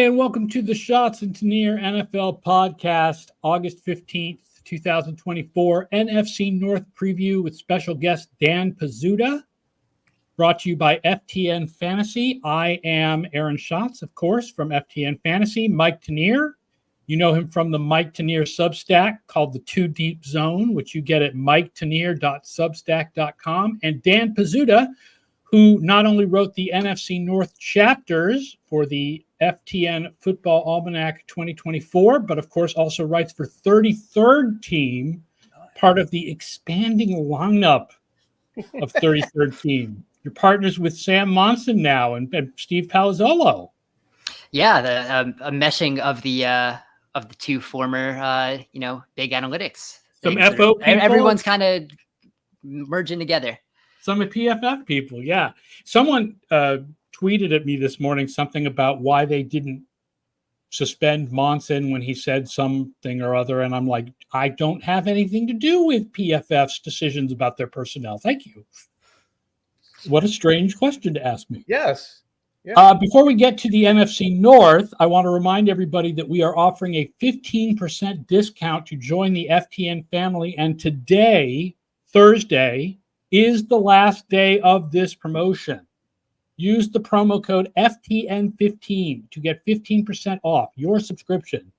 and welcome to the Schatz and Tanier NFL podcast, August 15th, 2024, NFC North preview with special guest Dan Pizzuta, brought to you by FTN Fantasy. I am Aaron Schatz, of course, from FTN Fantasy. Mike Tanier, you know him from the Mike Tanier Substack called the Too Deep Zone, which you get at miketanier.substack.com, and Dan Pizzuta, who not only wrote the NFC North chapters for the FTN Football Almanac 2024, but of course also writes for 33rd Team, part of the expanding lineup of 33rd Team. You're partners with Sam Monson now and Steve Palazzolo. Yeah, a meshing of the two former, big analytics. Some FO people. Everyone's kind of merging together. Some PFF people, yeah. Someone tweeted at me this morning something about why they didn't suspend Monson when he said something or other, and I'm like, I don't have anything to do with PFF's decisions about their personnel. Thank you. What a strange question to ask me. Yes. Yeah. Before we get to the NFC North, I want to remind everybody that we are offering a 15% discount to join the FTN family, and today, Thursday, is the last day of this promotion. Use the promo code FTN15 to get 15% off your subscription.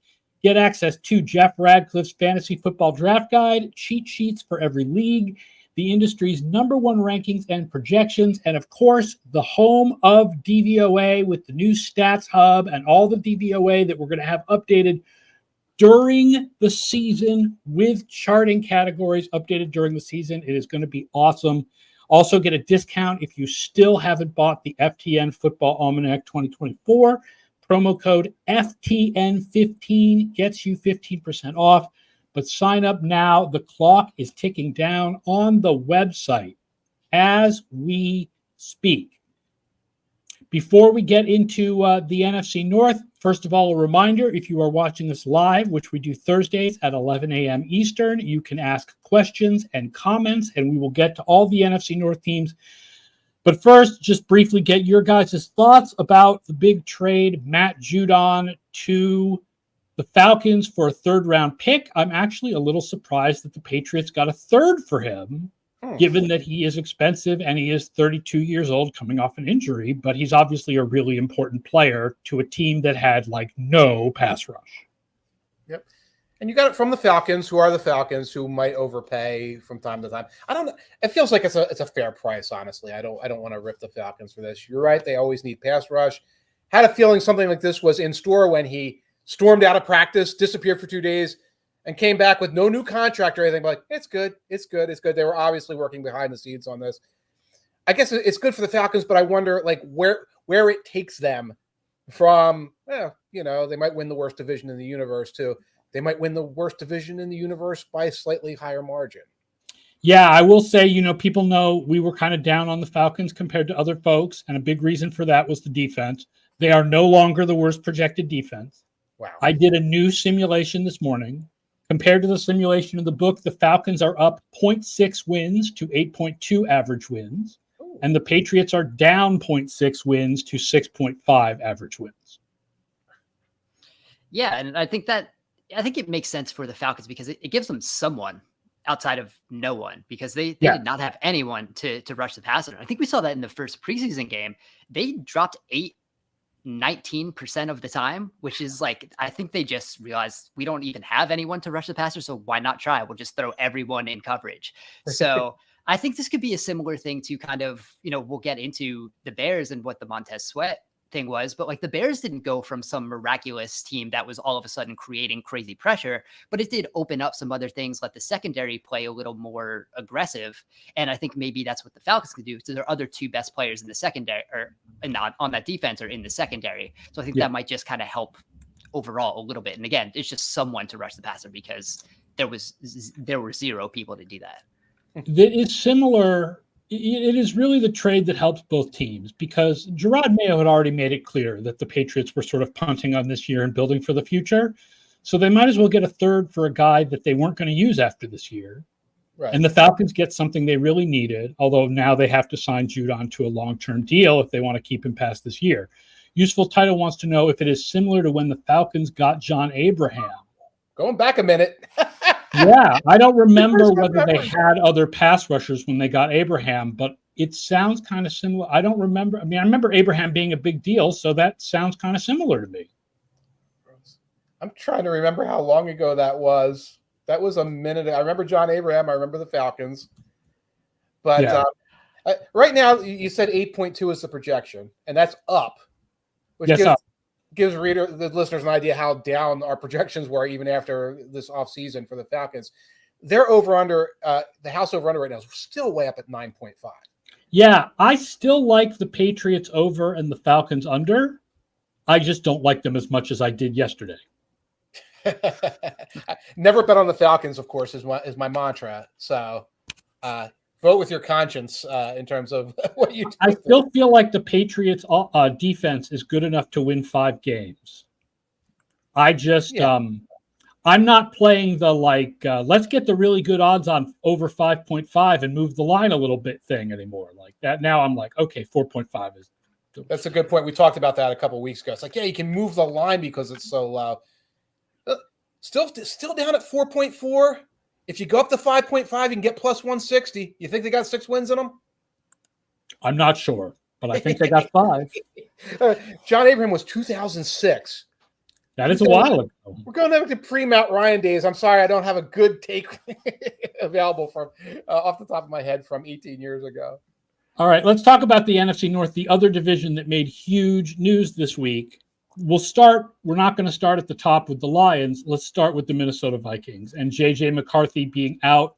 Get access to Jeff Radcliffe's Fantasy Football Draft Guide, cheat sheets for every league, the industry's #1 rankings and projections, and of course, the home of DVOA with the new Stats Hub and all the DVOA that we're going to have updated during the season with charting categories updated during the season. It is going to be awesome. Also get a discount if you still haven't bought the FTN Football Almanac 2024. Promo code FTN15 gets you 15% off. But sign up now. The clock is ticking down on the website as we speak. Before we get into the NFC North, first of all, a reminder, if you are watching us live, which we do Thursdays at 11 a.m. Eastern, you can ask questions and comments, and we will get to all the NFC North teams. But first, just briefly get your guys' thoughts about the big trade, Matt Judon to the Falcons for a third-round pick. I'm actually a little surprised that the Patriots got a third for him, given that he is expensive and he is 32 years old coming off an injury, but he's obviously a really important player to a team that had no pass rush. Yep. And you got it from the Falcons, who are the Falcons, who might overpay from time to time. I don't know. It feels like it's a fair price, honestly. I don't want to rip the Falcons for this. You're right. They always need pass rush. Had a feeling something like this was in store when he stormed out of practice, disappeared for 2 days, and came back with no new contract or anything. But it's good. It's good. It's good. They were obviously working behind the scenes on this. I guess it's good for the Falcons, but I wonder where it takes them from, they might win the worst division in the universe too. They might win the worst division in the universe by a slightly higher margin. Yeah, I will say, people know we were kind of down on the Falcons compared to other folks, and a big reason for that was the defense. They are no longer the worst projected defense. Wow. I did a new simulation this morning. Compared to the simulation in the book, the Falcons are up 0.6 wins to 8.2 average wins, and the Patriots are down 0.6 wins to 6.5 average wins. Yeah, and I think it makes sense for the Falcons because it gives them someone outside of no one, because they did not have anyone to rush the passer. I think we saw that in the first preseason game. They dropped 19% of the time, which is I think they just realized we don't even have anyone to rush the passer, so why not try? We'll just throw everyone in coverage. So I think this could be a similar thing to kind of, we'll get into the Bears and what the Montez Sweat thing was, but the Bears didn't go from some miraculous team that was all of a sudden creating crazy pressure, but it did open up some other things, let the secondary play a little more aggressive. And I think maybe that's what the Falcons could do. So their other two best players in the secondary or not on that defense are in the secondary. So I think that might just kind of help overall a little bit. And again, it's just someone to rush the passer because there were zero people to do that. That is similar. It is really the trade that helps both teams, because Gerard Mayo had already made it clear that the Patriots were sort of punting on this year and building for the future. So they might as well get a third for a guy that they weren't going to use after this year. Right. And the Falcons get something they really needed, although now they have to sign Judon to a long-term deal if they want to keep him past this year. Useful Title wants to know if it is similar to when the Falcons got John Abraham. Going back a minute. Yeah, I don't remember whether they had other pass rushers when they got Abraham, but it sounds kind of similar. I don't remember. I mean, I remember Abraham being a big deal, so that sounds kind of similar to me. I'm trying to remember how long ago that was. That was a minute. I remember John Abraham. I remember the Falcons. But Yeah. Right now, you said 8.2 is the projection, and that's up, which gives the listeners an idea how down our projections were even after this offseason for the Falcons. Their over-under, the house over-under right now is still way up at 9.5. Yeah, I still like the Patriots over and the Falcons under. I just don't like them as much as I did yesterday. Never bet on the Falcons, of course, is my mantra. So vote with your conscience in terms of what you do. I still feel like the Patriots defense is good enough to win 5 games. I just I'm not playing the let's get the really good odds on over 5.5 and move the line a little bit thing anymore. Like that now I'm like, okay, 4.5 is. That's a good point. We talked about that a couple of weeks ago. It's like, yeah, you can move the line because it's so low. Still down at 4.4. If you go up to 5.5, you can get plus 160. You think they got 6 wins in them? I'm not sure, but I think they got 5. John Abraham was 2006. That is a while ago. We're going to have to pre-Matt Ryan days. I'm sorry, I don't have a good take available from off the top of my head from 18 years ago. All right, let's talk about the NFC North, the other division that made huge news this week. We're not going to start at the top with the Lions. Let's start with the Minnesota Vikings and J.J. McCarthy being out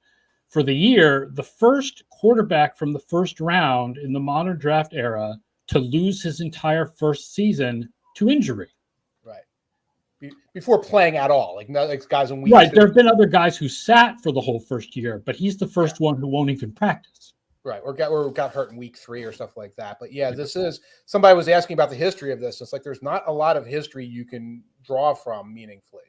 for the year, the first quarterback from the first round in the modern draft era to lose his entire first season to injury. Right. Before playing at all, like guys in week Right. 2. There have been other guys who sat for the whole first year, but he's the first one who won't even practice. Right. Or got hurt in week 3 or stuff like that. But yeah, this is somebody was asking about the history of this. It's like there's not a lot of history you can draw from meaningfully.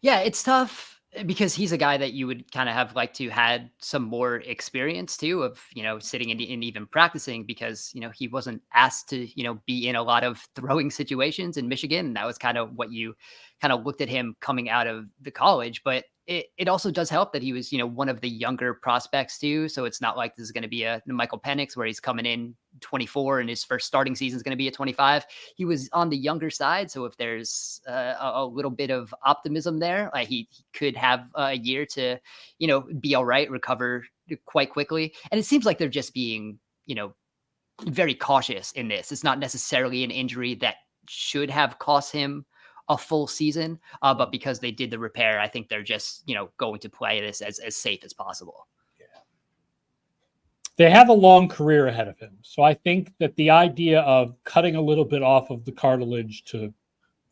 Yeah, it's tough because he's a guy that you would kind of have liked to had some more experience too of, sitting and even practicing because, he wasn't asked to, be in a lot of throwing situations in Michigan. And that was kind of what you kind of looked at him coming out of the college. But it also does help that he was, one of the younger prospects too. So it's not like this is going to be a Michael Penix where he's coming in 24 and his first starting season is going to be at 25. He was on the younger side. So if there's a little bit of optimism there, he could have a year to, be all right, recover quite quickly. And it seems like they're just being, very cautious in this. It's not necessarily an injury that should have cost him a full season, but because they did the repair, I think they're just, going to play this as safe as possible. They have a long career ahead of him. So I think that the idea of cutting a little bit off of the cartilage to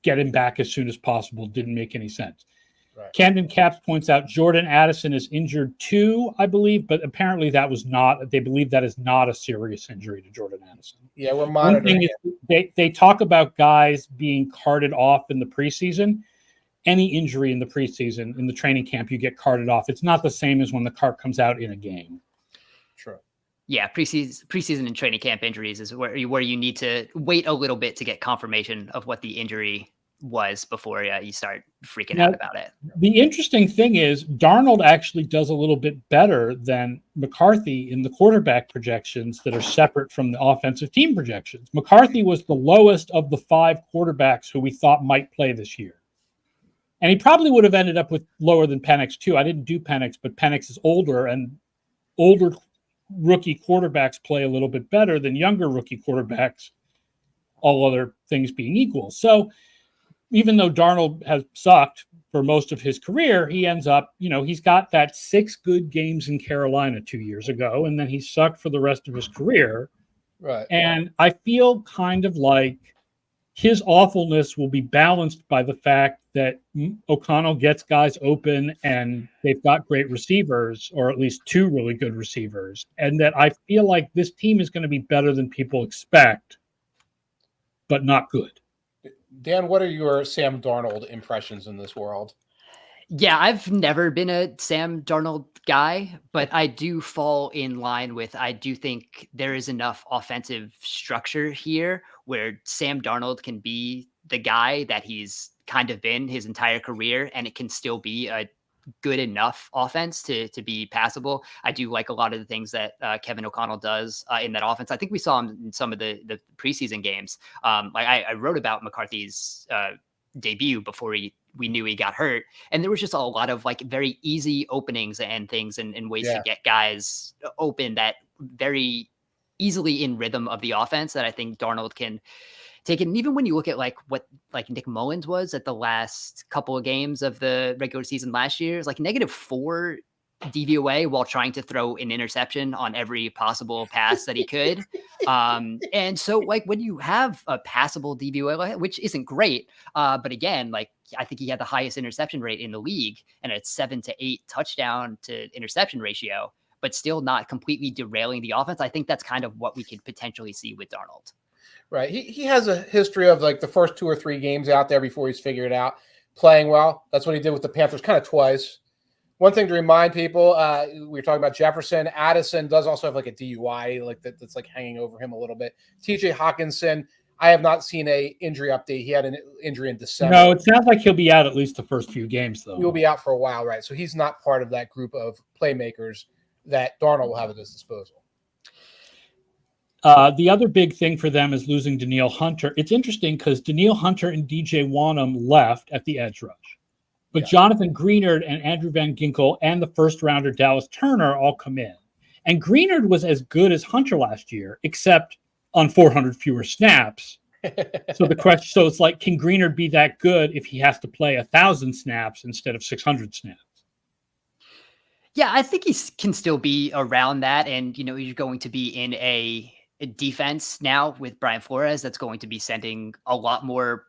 get him back as soon as possible didn't make any sense. Right. Camden Caps points out Jordan Addison is injured too, I believe, but apparently they believe that is not a serious injury to Jordan Addison. Yeah, we're monitoring it. They talk about guys being carted off in the preseason. Any injury in the preseason, in the training camp, you get carted off. It's not the same as when the cart comes out in a game. True. Yeah, preseason and training camp injuries is where you need to wait a little bit to get confirmation of what the injury was before you start freaking out about it. The interesting thing is Darnold actually does a little bit better than McCarthy in the quarterback projections that are separate from the offensive team projections. McCarthy was the lowest of the 5 quarterbacks who we thought might play this year. And he probably would have ended up with lower than Penix too. I didn't do Penix, but Penix is older, and older rookie quarterbacks play a little bit better than younger rookie quarterbacks, all other things being equal. So even though Darnold has sucked for most of his career, he ends up, he's got that 6 good games in Carolina 2 years ago, and then he sucked for the rest of his career. Right. And I feel kind of like his awfulness will be balanced by the fact that O'Connell gets guys open and they've got great receivers, or at least 2 really good receivers. And that I feel like this team is going to be better than people expect, but not good. Dan, what are your Sam Darnold impressions in this world? Yeah, I've never been a Sam Darnold guy, but I do fall in line with, I do think there is enough offensive structure here where Sam Darnold can be the guy that he's kind of been his entire career, and it can still be a good enough offense to be passable. I do like a lot of the things that Kevin O'Connell does in that offense. I think we saw him in some of the preseason games. Like I wrote about McCarthy's debut before we knew he got hurt, and there was just a lot of like very easy openings and things and ways to get guys open that very easily in rhythm of the offense that I think Darnold can take it. And even when you look at like what like Nick Mullins was at the last couple of games of the regular season last year, it's like -4 DVOA while trying to throw an interception on every possible pass that he could. And so like when you have a passable DVOA, which isn't great, but again, like I think he had the highest interception rate in the league and a 7 to 8 touchdown to interception ratio, but still not completely derailing the offense. I think that's kind of what we could potentially see with Darnold. Right. He has a history of like the first 2 or 3 games out there before he's figured it out, playing well. That's what he did with the Panthers kind of twice. One thing to remind people, we were talking about Jefferson. Addison does also have like a DUI like that's like hanging over him a little bit. TJ Hawkinson, I have not seen a injury update. He had an injury in December. No, it sounds like he'll be out at least the first few games, though. He'll be out for a while, right? So he's not part of that group of playmakers that Darnold will have at his disposal. The other big thing for them is losing Danielle Hunter. It's interesting because Danielle Hunter and DJ Wanham left at the edge rush. But Jonathan Greenard and Andrew Van Ginkel and the first-rounder Dallas Turner all come in. And Greenard was as good as Hunter last year, except on 400 fewer snaps. So it's like, can Greenard be that good if he has to play 1,000 snaps instead of 600 snaps? Yeah, I think he can still be around that. And, you know, you're going to be in a defense now with Brian Flores that's going to be sending a lot more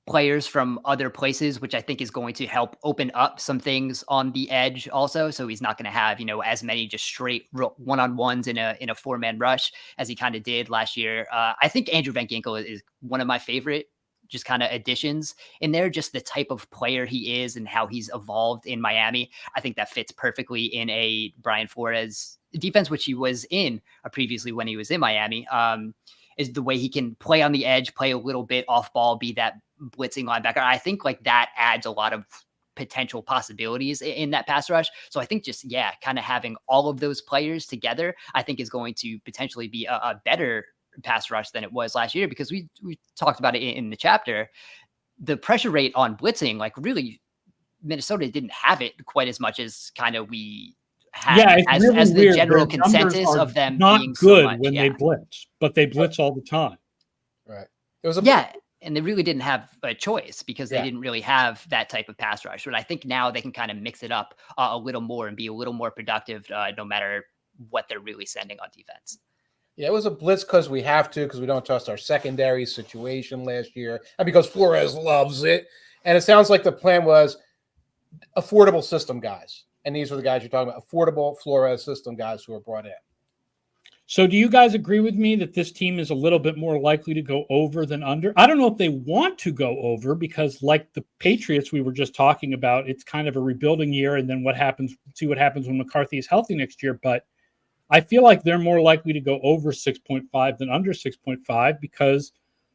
players from other places, which I think is going to help open up some things on the edge also. So he's not going to have, you know, as many just straight one-on-ones in a 4-man rush as he kind of did last year. I think Andrew Van Ginkel is one of my favorite just kind of additions in there, just the type of player he is and how he's evolved in Miami. I think that fits perfectly in a Brian Flores defense, which he was in previously when he was in Miami, is the way he can play on the edge, play a little bit off ball, be that blitzing linebacker. I think like that adds a lot of potential possibilities in that pass rush. So I think just, kind of having all of those players together, I think is going to potentially be a better pass rush than it was last year, because we talked about it in the chapter. The pressure rate on blitzing, like really Minnesota didn't have it quite as much as kind of we had as the weird. General Their consensus of them not being good so much, when they blitz, but they blitz all the time. Right. It was and they really didn't have a choice because they didn't really have that type of pass rush. But I think now they can kind of mix it up a little more and be a little more productive, no matter what they're really sending on defense. Yeah, it was a blitz because we have to, because we don't trust our secondary situation last year, and because Flores loves it. And it sounds like the plan was affordable system guys. And these are the guys you're talking about, affordable Flores system guys who are brought in. So do you guys agree with me that this team is a little bit more likely to go over than under? I don't know if they want to go over because, like the Patriots we were just talking about, it's kind of a rebuilding year, and then see what happens when McCarthy is healthy next year. But I feel like they're more likely to go over 6.5 than under 6.5 because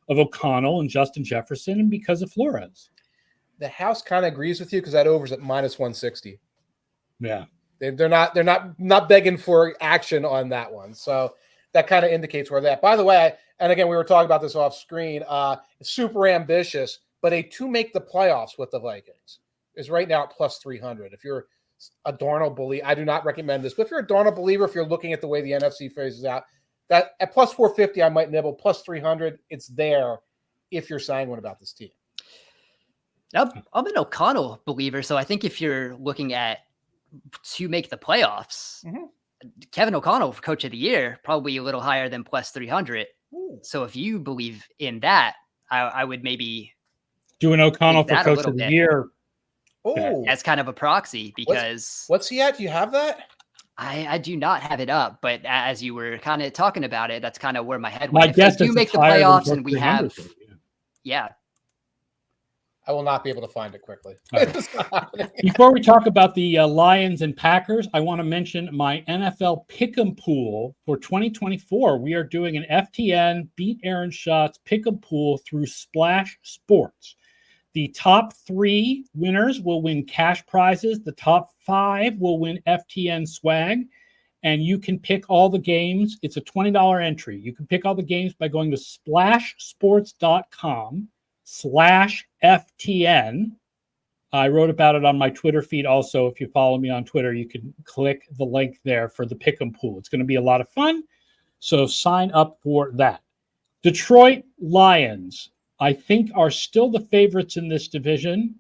of O'Connell and Justin Jefferson and because of Flores. The house kind of agrees with you because that over's at -160. Yeah. They're not begging for action on that one. So that kind of indicates where they're at. By the way, and again, we were talking about this off screen, super ambitious, but to make the playoffs with the Vikings is right now at +300. If you're a Darnold believer, I do not recommend this, but if you're a Darnold believer, if you're looking at the way the NFC phases out, that at +450, I might nibble. +300, it's there if you're sanguine about this team. I'm an O'Connell believer. So I think if you're looking at to make the playoffs, Kevin O'Connell for coach of the year, probably a little higher than +300. Ooh. So if you believe in that, I would maybe do an O'Connell for coach of the year. Oh, as kind of a proxy, because what's he at? Do you have that? I do not have it up, but as you were kind of talking about it, that's kind of where my head went. If they do make the playoffs and we have, I will not be able to find it quickly. Right. It's not happening. Before we talk about the Lions and Packers, I want to mention my NFL Pick'em pool for 2024. We are doing an FTN Beat Aaron Schatz Pick'em pool through Splash Sports. The top 3 winners will win cash prizes. The top 5 will win FTN swag. And you can pick all the games. It's a $20 entry. You can pick all the games by going to splashsports.com/FTN. I wrote about it on my Twitter feed also. If you follow me on Twitter, you can click the link there for the Pick'em pool. It's going to be a lot of fun. So sign up for that. Detroit Lions, I think, are still the favorites in this division.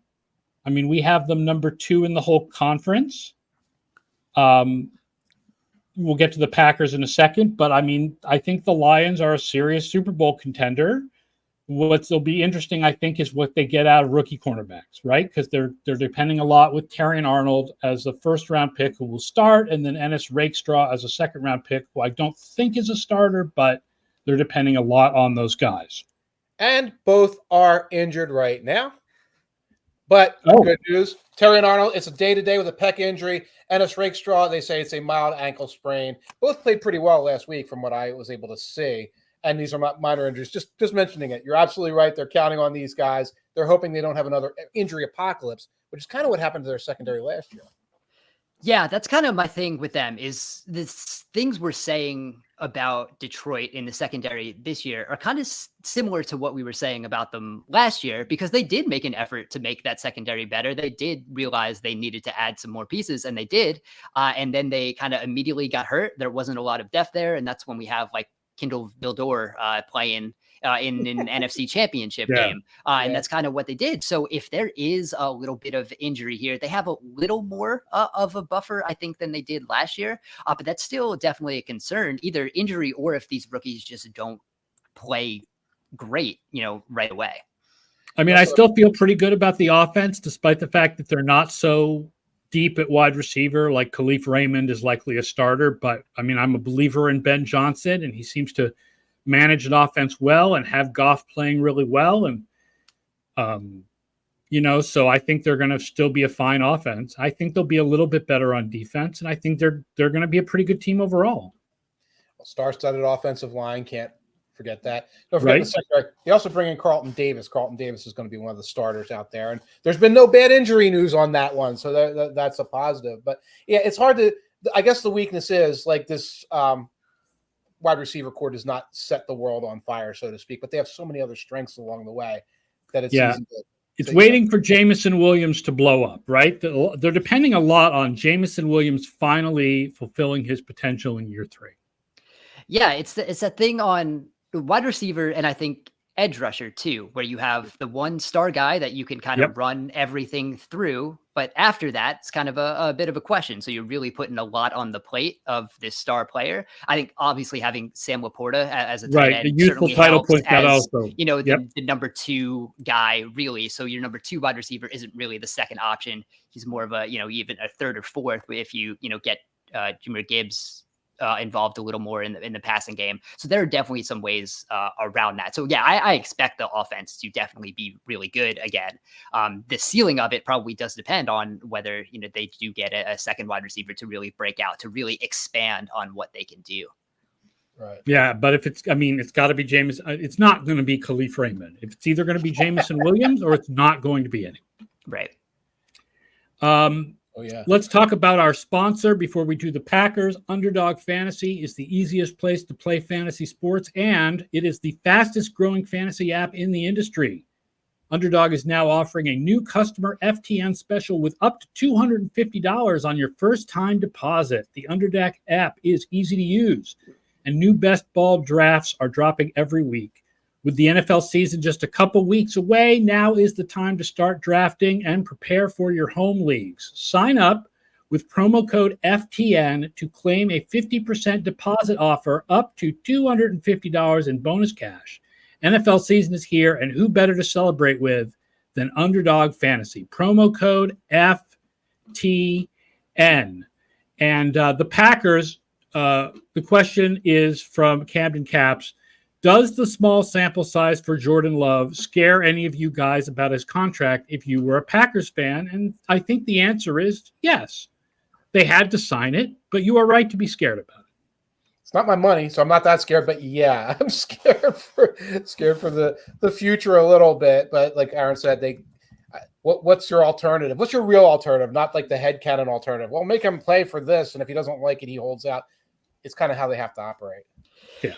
I mean, we have them number 2 in the whole conference. We'll get to the Packers in a second, but I mean, I think the Lions are a serious Super Bowl contender. What'll be interesting, I think, is what they get out of rookie cornerbacks, right? Because they're depending a lot with Tanier Arnold as the first-round pick who will start, and then Ennis Rakestraw as a second-round pick, who I don't think is a starter, but they're depending a lot on those guys. And both are injured right now. But good news, Tanier Arnold, it's a day-to-day with a pec injury. Ennis Rakestraw, they say it's a mild ankle sprain. Both played pretty well last week from what I was able to see. And these are minor injuries. Just mentioning it. You're absolutely right. They're counting on these guys. They're hoping they don't have another injury apocalypse, which is kind of what happened to their secondary last year. Yeah, that's kind of my thing with them is this things we're saying about Detroit in the secondary this year are kind of similar to what we were saying about them last year, because they did make an effort to make that secondary better. They did realize they needed to add some more pieces, and they did. And then they kind of immediately got hurt. There wasn't a lot of depth there. And that's when we have like Kindle Vildor playing in an NFC championship game. And that's kind of what they did. So if there is a little bit of injury here, they have a little more of a buffer, I think, than they did last year. But that's still definitely a concern, either injury or if these rookies just don't play great, right away. I mean, I still feel pretty good about the offense, despite the fact that they're not so deep at wide receiver. Like Khalif Raymond is likely a starter, but I mean, I'm a believer in Ben Johnson, and he seems to manage an offense well and have Goff playing really well. And, so I think they're going to still be a fine offense. I think they'll be a little bit better on defense, and I think they're going to be a pretty good team overall. Well, star-studded offensive line, can't forget that. Don't forget the secondary. They also bring in Carlton Davis. Carlton Davis is going to be one of the starters out there, and there's been no bad injury news on that one, so that's a positive. But yeah, it's hard to. I guess the weakness is like this. Wide receiver core does not set the world on fire, so to speak, but they have so many other strengths along the way that it's easy to. It's waiting for Jameson Williams to blow up, right? They're depending a lot on Jameson Williams finally fulfilling his potential in year 3. Yeah, it's that thing on wide receiver, and I think edge rusher too, where you have the one star guy that you can kind of run everything through. But after that, it's kind of a bit of a question. So you're really putting a lot on the plate of this star player. I think obviously having Sam Laporta as a tight end, the youthful title point that also, the number 2 guy really. So your number 2 wide receiver isn't really the second option. He's more of a, even a third or fourth if you, get Jahmyr Gibbs involved a little more in the passing game. So there are definitely some ways around that. So yeah, I expect the offense to definitely be really good again. The ceiling of it probably does depend on whether, they do get a second wide receiver to really break out, to really expand on what they can do. Right. Yeah, but if it's got to be Jameson. It's not going to be Khalif Raymond. If it's either going to be Jameson Williams or it's not going to be any. Right. Let's talk about our sponsor before we do the Packers. Underdog Fantasy is the easiest place to play fantasy sports, and it is the fastest growing fantasy app in the industry. Underdog is now offering a new customer FTN special with up to $250 on your first time deposit. The Underdog app is easy to use, and new best ball drafts are dropping every week. With the NFL season just a couple weeks away, now is the time to start drafting and prepare for your home leagues. Sign up with promo code FTN to claim a 50% deposit offer up to $250 in bonus cash. NFL season is here, and who better to celebrate with than Underdog Fantasy? Promo code FTN. And the Packers, the question is from Camden Caps. Does the small sample size for Jordan Love scare any of you guys about his contract if you were a Packers fan? And I think the answer is yes. They had to sign it, but you are right to be scared about it. It's not my money, so I'm not that scared. But yeah, I'm scared for the future a little bit. But like Aaron said, what's your alternative? What's your real alternative? Not like the headcanon alternative. Well, make him play for this, and if he doesn't like it, he holds out. It's kind of how they have to operate.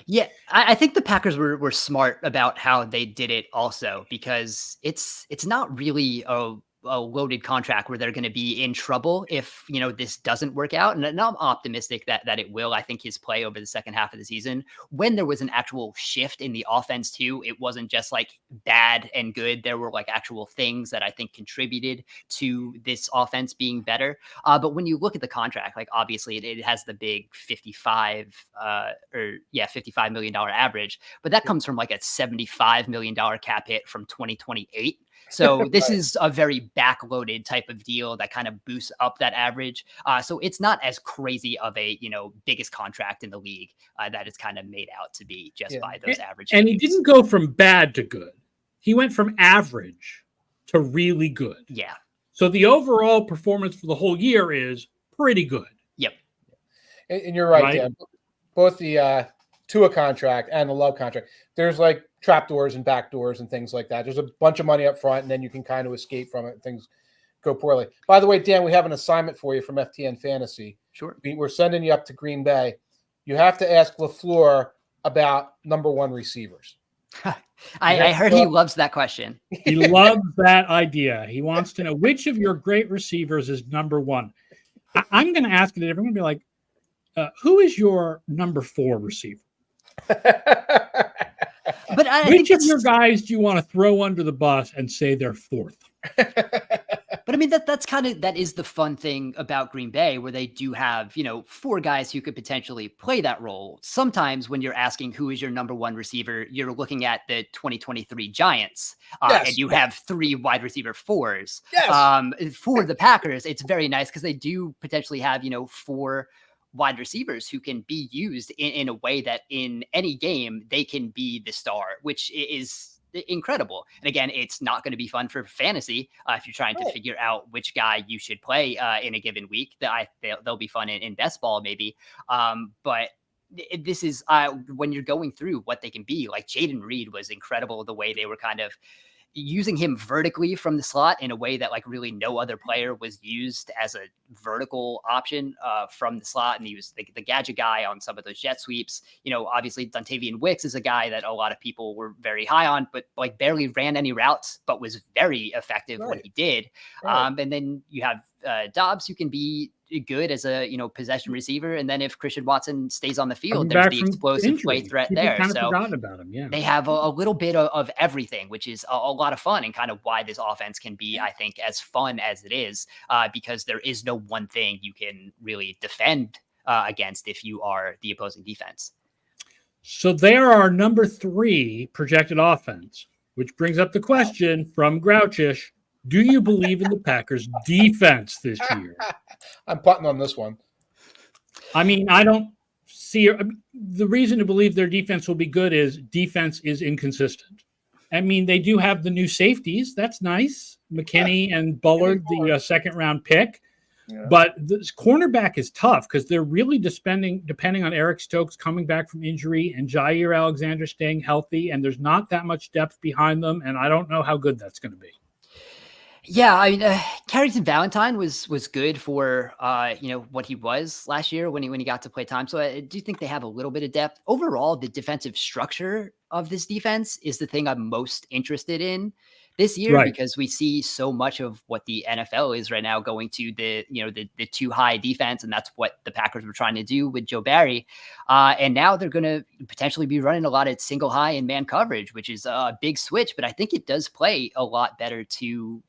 Yeah, I think the Packers were smart about how they did it also, because it's not really a loaded contract where they're going to be in trouble if, this doesn't work out. And I'm optimistic that it will. I think his play over the second half of the season, when there was an actual shift in the offense too, it wasn't just like bad and good. There were like actual things that I think contributed to this offense being better. But when you look at the contract, like obviously it has the big $55 million average, but that comes from like a $75 million cap hit from 2028. So this is a very backloaded type of deal that kind of boosts up that average. So it's not as crazy of a, biggest contract in the league that it's kind of made out to be just by those average. And he didn't go from bad to good. He went from average to really good. Yeah. So the overall performance for the whole year is pretty good. Yep. And you're right, Dan. Both the Tua contract and the Love contract, there's like trapdoors and backdoors and things like that. There's a bunch of money up front, and then you can kind of escape from it and things go poorly. By the way, Dan, we have an assignment for you from FTN Fantasy. Sure. We're sending you up to Green Bay. You have to ask LaFleur about number one receivers. I heard he loves that question. He loves that idea. He wants to know which of your great receivers is number one. I'm going to ask it. Everyone will be like, who is your number 4 receiver? But which of your guys do you want to throw under the bus and say they're 4th? But I mean, that is the fun thing about Green Bay, where they do have, 4 guys who could potentially play that role. Sometimes when you're asking who is your number 1 receiver, you're looking at the 2023 Giants, and you have 3 wide receiver 4s. Yes. For the Packers, it's very nice because they do potentially have, 4 wide receivers who can be used in a way that in any game they can be the star, which is incredible. And again, it's not going to be fun for fantasy if you're trying to figure out which guy you should play in a given week. They'll be fun in best ball maybe. But this is when you're going through what they can be. Like Jayden Reed was incredible, the way they were kind of using him vertically from the slot in a way that like really no other player was used as a vertical option from the slot. And he was the gadget guy on some of those jet sweeps. Obviously Dontavian Wicks is a guy that a lot of people were very high on, but like barely ran any routes, but was very effective when he did. And then you have Dobbs, who can be good as a possession receiver, and then if Christian Watson stays on the field, there's the explosive play threat there. So about him. Yeah, they have a little bit of everything, which is a lot of fun, and kind of why this offense can be, I think, as fun as it is, because there is no one thing you can really defend against if you are the opposing defense. So there are number 3 projected offense, which brings up the question from Grouchish. Do you believe in the Packers defense this year? I'm putting on this one. I mean, I don't see the reason to believe their defense will be good is defense is inconsistent. I mean, they do have the new safeties. That's nice. McKinney and Bullard, the second round pick. Yeah. But this cornerback is tough because they're really depending on Eric Stokes coming back from injury and Jair Alexander staying healthy. And there's not that much depth behind them. And I don't know how good that's going to be. Yeah, I mean, Carrington Valentine was good for what he was last year when he got to play time. So I do think they have a little bit of depth. Overall, the defensive structure of this defense is the thing I'm most interested in this year, because we see so much of what the NFL is right now going to the too high defense, and that's what the Packers were trying to do with Joe Barry. And now they're going to potentially be running a lot of single high and man coverage, which is a big switch, but I think it does play a lot better to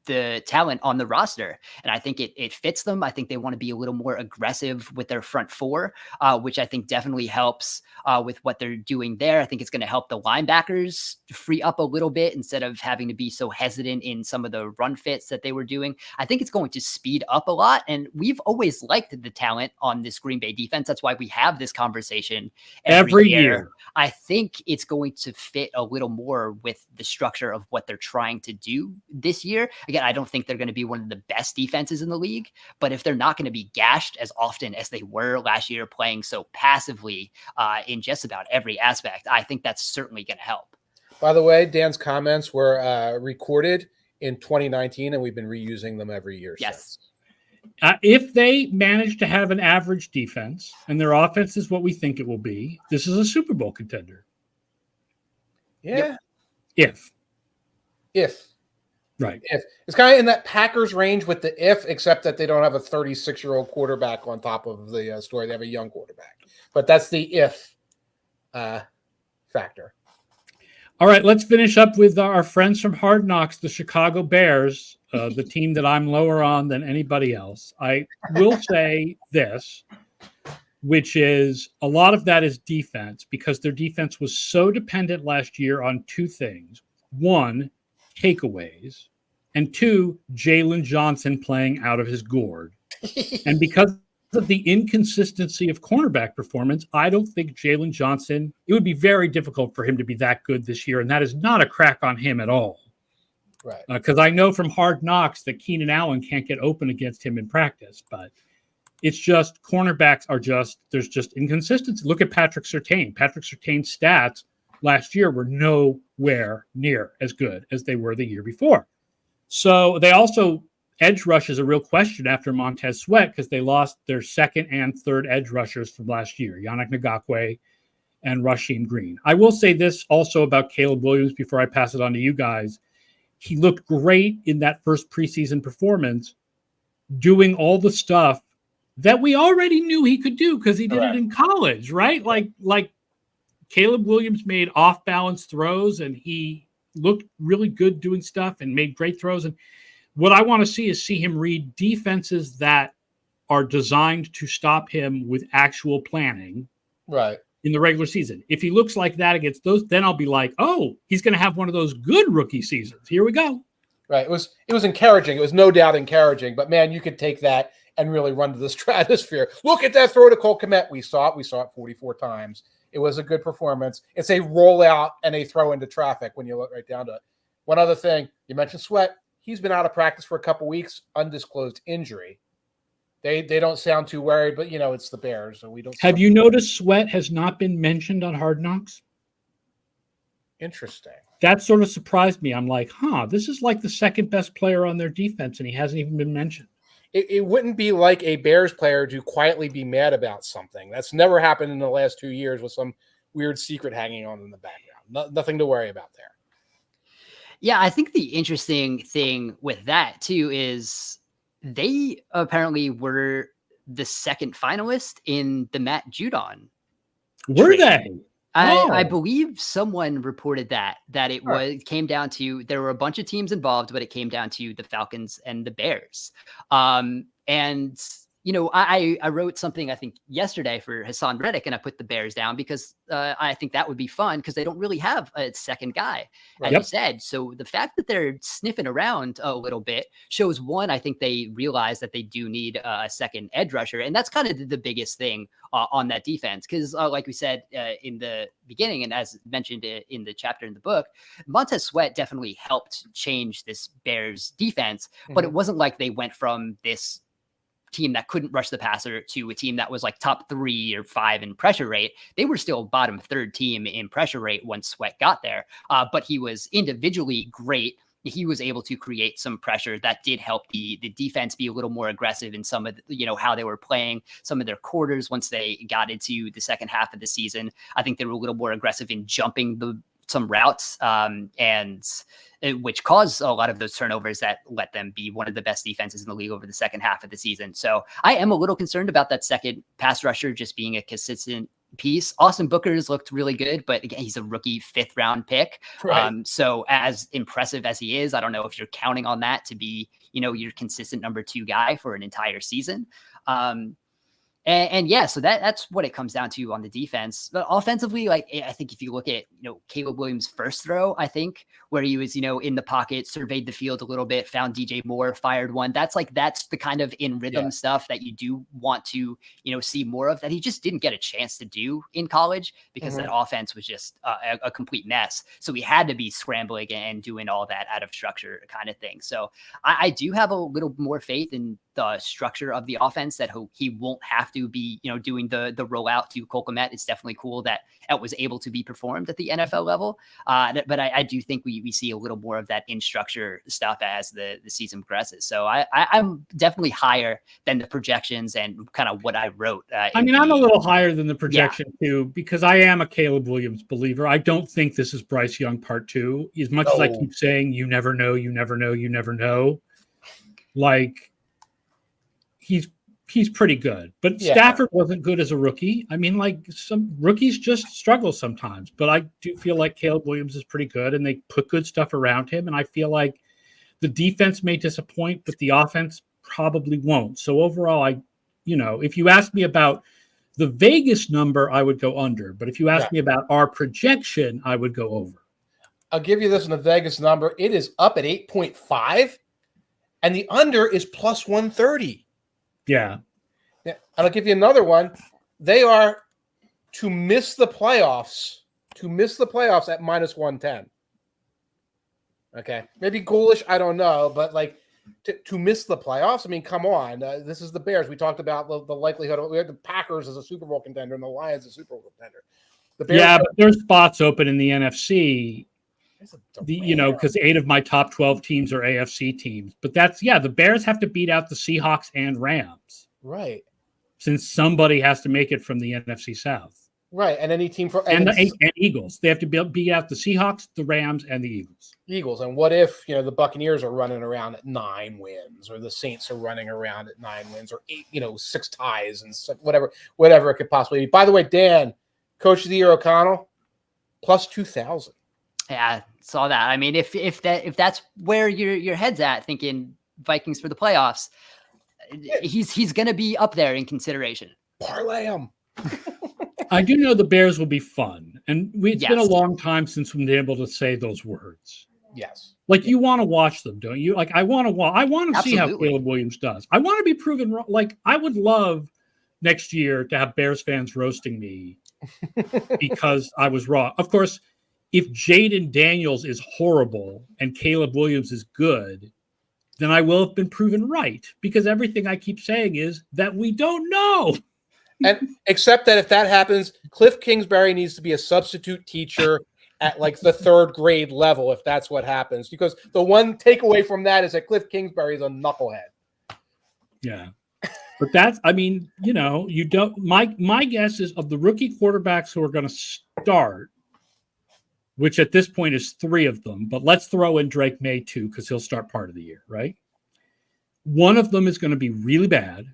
the talent on the roster. And I think it fits them. I think they want to be a little more aggressive with their front four, which I think definitely helps with what they're doing there. I think it's going to help the linebackers free up a little bit instead of having to be so hesitant in some of the run fits that they were doing. I think it's going to speed up a lot. And we've always liked the talent on this Green Bay defense. That's why we have this conversation every year. I think it's going to fit a little more with the structure of what they're trying to do this year. Again, I don't think they're going to be one of the best defenses in the league, but if they're not going to be gashed as often as they were last year, playing so passively in just about every aspect, I think that's certainly going to help. By the way, Dan's comments were recorded in 2019, and we've been reusing them every year. Yes. If they manage to have an average defense and their offense is what we think it will be, this is a Super Bowl contender. Yeah. If. Right. If. It's kind of in that Packers range with the if, except that they don't have a 36-year-old quarterback on top of the story. They have a young quarterback. But that's the if factor. All right, let's finish up with our friends from Hard Knocks, the Chicago Bears, the team that I'm lower on than anybody else. I will say this, which is a lot of that is defense, because their defense was so dependent last year on two things. One, takeaways, and two, Jalen Johnson playing out of his gourd. And because of the inconsistency of cornerback performance, I don't think Jalen Johnson, it would be very difficult for him to be that good this year. And that is not a crack on him at all. Right. Because I know from Hard Knocks that Keenan Allen can't get open against him in practice, but it's just cornerbacks are just, there's just inconsistency. Look at Patrick Surtain. Patrick Surtain's stats last year were nowhere near as good as they were the year before. So they also, edge rush is a real question after Montez Sweat, because they lost their second and third edge rushers from last year, Yannick Ngakoue and Rasheem Green. I will say this also about Caleb Williams before I pass it on to you guys. He looked great in that first preseason performance, doing all the stuff that we already knew he could do because he did it in college, right? Like Caleb Williams made off-balance throws, and he looked really good doing stuff and made great throws. And what I want to see is him read defenses that are designed to stop him with actual planning in the regular season. If he looks like that against those, then I'll be like, oh, he's going to have one of those good rookie seasons. Here we go. Right. It was encouraging. It was no doubt encouraging. But, man, you could take that and really run to the stratosphere. Look at that throw to Cole Kmet. We saw it 44 times. It was a good performance. It's a rollout and a throw into traffic when you look right down to it. One other thing, you mentioned Sweat. He's been out of practice for a couple weeks, undisclosed injury. They don't sound too worried, but, it's the Bears, so we don't. Have you noticed Sweat has not been mentioned on Hard Knocks? Interesting. That sort of surprised me. I'm like, this is like the second best player on their defense, and he hasn't even been mentioned. It wouldn't be like a Bears player to quietly be mad about something. That's never happened in the last 2 years with some weird secret hanging on in the background. Nothing to worry about there. Yeah, I think the interesting thing with that, too, is they apparently were the second finalist in the Matt Judon. Were they? I believe someone reported that it came down to, there were a bunch of teams involved, but it came down to the Falcons and the Bears. And I wrote something, I think, yesterday for Hassan Reddick, and I put the Bears down because I think that would be fun because they don't really have a second guy, as you said. So the fact that they're sniffing around a little bit shows, one, I think they realize that they do need a second edge rusher. And that's kind of the biggest thing on that defense. Because like we said in the beginning, and as mentioned in the chapter in the book, Montez Sweat definitely helped change this Bears defense, but it wasn't like they went from this team that couldn't rush the passer to a team that was like top 3 or 5 in pressure rate. They were still bottom 3rd team in pressure rate once Sweat got there. But he was individually great. He was able to create some pressure that did help the defense be a little more aggressive in some of how they were playing some of their quarters once they got into the second half of the season. I think they were a little more aggressive in jumping some routes, which caused a lot of those turnovers that let them be one of the best defenses in the league over the second half of the season. So I am a little concerned about that second pass rusher just being a consistent piece. Austin Booker's looked really good, but again, he's a rookie 5th round pick. Right. So as impressive as he is, I don't know if you're counting on that to be, your consistent number 2 guy for an entire season. And yeah, so that's what it comes down to on the defense. But offensively, like I think if you look at, Caleb Williams' first throw, I think where he was, in the pocket, surveyed the field a little bit, found DJ Moore, fired one. That's the kind of in rhythm stuff that you do want to, see more of, that he just didn't get a chance to do in college because that offense was just a complete mess. So he had to be scrambling and doing all that out of structure kind of thing. So I do have a little more faith in the structure of the offense, that he won't have to be, doing the rollout to Cole Kmet. It's definitely cool that it was able to be performed at the NFL level. But I do think we see a little more of that in structure stuff as the season progresses. So I'm definitely higher than the projections and kind of what I wrote. I'm a little higher than the projection too, because I am a Caleb Williams believer. I don't think this is Bryce Young part 2. As much as I keep saying, you never know, you never know, you never know. Like, he's pretty good, but Stafford wasn't good as a rookie. Some rookies just struggle sometimes, but I do feel like Caleb Williams is pretty good, and they put good stuff around him. And I feel like the defense may disappoint, but the offense probably won't. So overall, if you ask me about the Vegas number, I would go under, but if you ask me about our projection, I would go over. I'll give you this in the Vegas number. It is up at 8.5, and the under is plus 130. Yeah. And I'll give you another one. They are to miss the playoffs at minus 110. Okay. Maybe ghoulish, I don't know, but to miss the playoffs, come on. This is the Bears. We talked about the likelihood of, we had the Packers as a Super Bowl contender and the Lions as a Super Bowl contender. The Bears but there's spots open in the NFC. Because 8 of my top 12 teams are AFC teams. But the Bears have to beat out the Seahawks and Rams. Right. Since somebody has to make it from the NFC South. Right. And any team and Eagles. They have to beat out the Seahawks, the Rams, and the Eagles. And what if, the Buccaneers are running around at 9 wins, or the Saints are running around at 9 wins, or 8, 6 ties, and whatever it could possibly be. By the way, Dan, Coach of the Year O'Connell, plus 2,000. Yeah, saw that. If that's where your head's at, thinking Vikings for the playoffs, he's going to be up there in consideration. Parlay him. I do know the Bears will be fun, and it's been a long time since we've been able to say those words. Yes. You want to watch them, don't you? I want to see how Caleb Williams does. I want to be proven wrong. I would love next year to have Bears fans roasting me because I was wrong. Of course, if Jayden Daniels is horrible and Caleb Williams is good, then I will have been proven right, because everything I keep saying is that we don't know. And except that if that happens, Cliff Kingsbury needs to be a substitute teacher at the 3rd grade level, if that's what happens, because the one takeaway from that is that Cliff Kingsbury is a knucklehead. Yeah. But that's, you don't, my guess is, of the rookie quarterbacks who are going to start, which at this point is 3 of them, but let's throw in Drake May too, because he'll start part of the year, right? One of them is going to be really bad.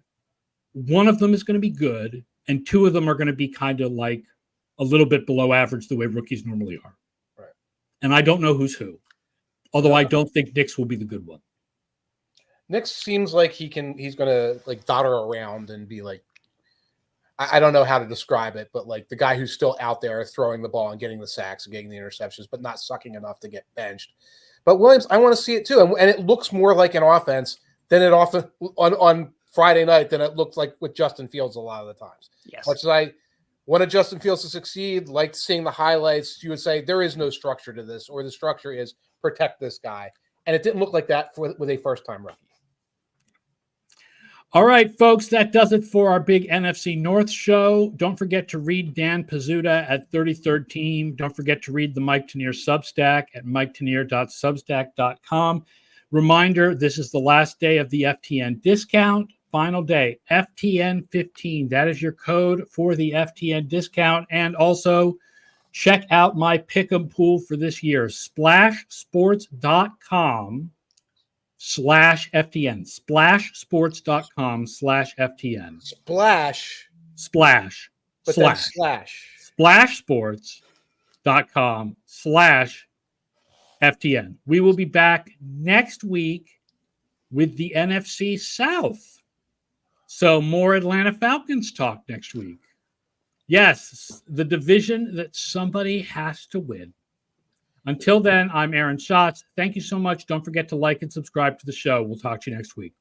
One of them is going to be good. And 2 of them are going to be kind of a little bit below average, the way rookies normally are. Right. And I don't know who's who. Although I don't think Nix will be the good one. Nix seems like he's going to dodder around and be I don't know how to describe it, but the guy who's still out there throwing the ball and getting the sacks and getting the interceptions, but not sucking enough to get benched. But Williams, I want to see it too. And it looks more like an offense than it often on Friday night than it looked like with Justin Fields a lot of the times. Yes. Much as I wanted Justin Fields to succeed, like seeing the highlights, you would say there is no structure to this, or the structure is protect this guy. And it didn't look like that with a first-time rookie. All right, folks, that does it for our big NFC North show. Don't forget to read Dan Pizzuta at 33rd Team. Don't forget to read the Mike Tanier Substack at miketanier.substack.com. Reminder, this is the last day of the FTN discount. Final day, FTN 15. That is your code for the FTN discount. And also, check out my pick'em pool for this year, splashsports.com/FTN. Splashsports.com/FTN. Splash. Splash. But then slash. splashsports.com/FTN. We will be back next week with the NFC South. So more Atlanta Falcons talk next week. Yes, the division that somebody has to win. Until then, I'm Aaron Schatz. Thank you so much. Don't forget to like and subscribe to the show. We'll talk to you next week.